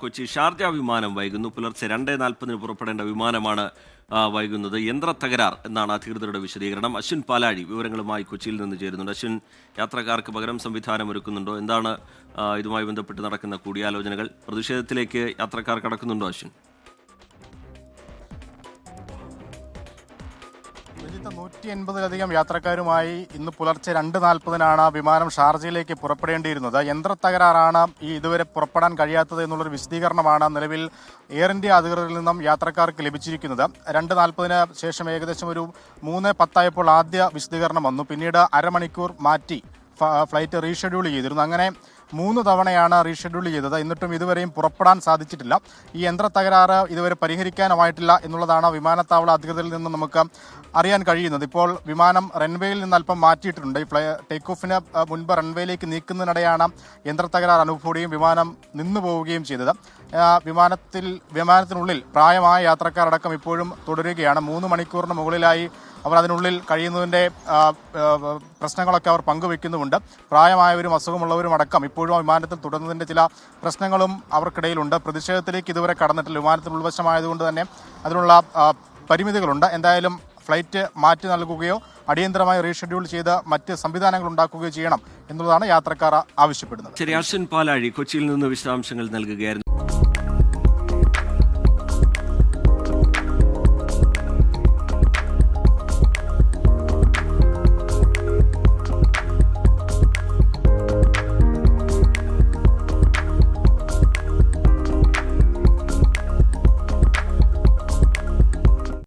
Kochi Sharjah വിമാനം വൈകുന്നു. പുലർച്ചെ 2:40 പുറപ്പെടേണ്ട വിമാനമാണ് വൈകുന്നത്. യന്ത്രത്തകരാർ എന്നാണ് അധികൃതരുടെ വിശദീകരണം. അശ്വിൻ പാലാഴി വിവരങ്ങളുമായി കൊച്ചിയിൽ നിന്ന് ചേരുന്നുണ്ട്. അശ്വിൻ, യാത്രക്കാർക്ക് പകരം സംവിധാനം ഒരുക്കുന്നുണ്ടോ? എന്താണ് ഇതുമായി ബന്ധപ്പെട്ട് നടക്കുന്ന കൂടിയാലോചനകൾ? പ്രതിഷേധത്തിലേക്ക് യാത്രക്കാർ കടക്കുന്നുണ്ടോ അശ്വിൻ? 180-ലധികം യാത്രക്കാരുമായി ഇന്ന് പുലർച്ചെ 2:40 വിമാനം ഷാർജയിലേക്ക് പുറപ്പെടേണ്ടിയിരുന്നത്. യന്ത്രത്തകരാറാണ് ഇതുവരെ പുറപ്പെടാൻ കഴിയാത്തത് എന്നുള്ളൊരു വിശദീകരണമാണ് നിലവിൽ എയർ ഇന്ത്യ അധികൃതരിൽ നിന്നും യാത്രക്കാർക്ക് ലഭിച്ചിരിക്കുന്നത്. 2:40 ശേഷം ഏകദേശം ഒരു 3:10 ആദ്യ വിശദീകരണം വന്നു. പിന്നീട് അരമണിക്കൂർ മാറ്റി ഫ്ലൈറ്റ് റീഷെഡ്യൂൾ ചെയ്തിരുന്നു. അങ്ങനെ 3 തവണയാണ് റീഷെഡ്യൂൾ ചെയ്തത്. എന്നിട്ടും ഇതുവരെയും പുറപ്പെടാൻ സാധിച്ചിട്ടില്ല. ഈ യന്ത്രത്തകരാറ് ഇതുവരെ പരിഹരിക്കാനായിട്ടില്ല എന്നുള്ളതാണ് വിമാനത്താവള അധികൃതരിൽ നിന്ന് നമുക്ക് അറിയാൻ കഴിയുന്നത്. ഇപ്പോൾ വിമാനം റൺവേയിൽ നിന്ന് അല്പം മാറ്റിയിട്ടുണ്ട്. ടേക്ക് ഓഫിന് മുൻപ് റൺവേയിലേക്ക് നീക്കുന്നതിനിടെയാണ് യന്ത്രത്തകരാർ അനുഭവപ്പെടുകയും വിമാനം നിന്നു പോവുകയും ചെയ്തത്. വിമാനത്തിനുള്ളിൽ പ്രായമായ യാത്രക്കാരടക്കം ഇപ്പോഴും തുടരുകയാണ്. 3 മണിക്കൂറിന് മുകളിലായി അവർ അതിനുള്ളിൽ കഴിയുന്നതിൻ്റെ പ്രശ്നങ്ങളൊക്കെ അവർ പങ്കുവെക്കുന്നുമുണ്ട്. പ്രായമായവരും അസുഖമുള്ളവരും അടക്കം ഇപ്പോഴും വിമാനത്തിൽ തുടരുന്നതിൻ്റെ ചില പ്രശ്നങ്ങളും അവർക്കിടയിലുണ്ട്. പ്രതിഷേധത്തിലേക്ക് ഇതുവരെ കടന്നിട്ടില്ല. വിമാനത്തിൽ ഉൾവശമായതുകൊണ്ട് തന്നെ അതിനുള്ള പരിമിതികളുണ്ട്. എന്തായാലും ഫ്ലൈറ്റ് മാറ്റി നൽകുകയോ അടിയന്തരമായി റീഷെഡ്യൂൾ ചെയ്ത് മറ്റ് സംവിധാനങ്ങൾ ഉണ്ടാക്കുകയോ ചെയ്യണം എന്നുള്ളതാണ് യാത്രക്കാർ ആവശ്യപ്പെടുന്നത്. ശരി, അശ്വിൻ പാലാഴി കൊച്ചിയിൽ നിന്ന് വിശദാംശങ്ങൾ നൽകുകയായിരുന്നു.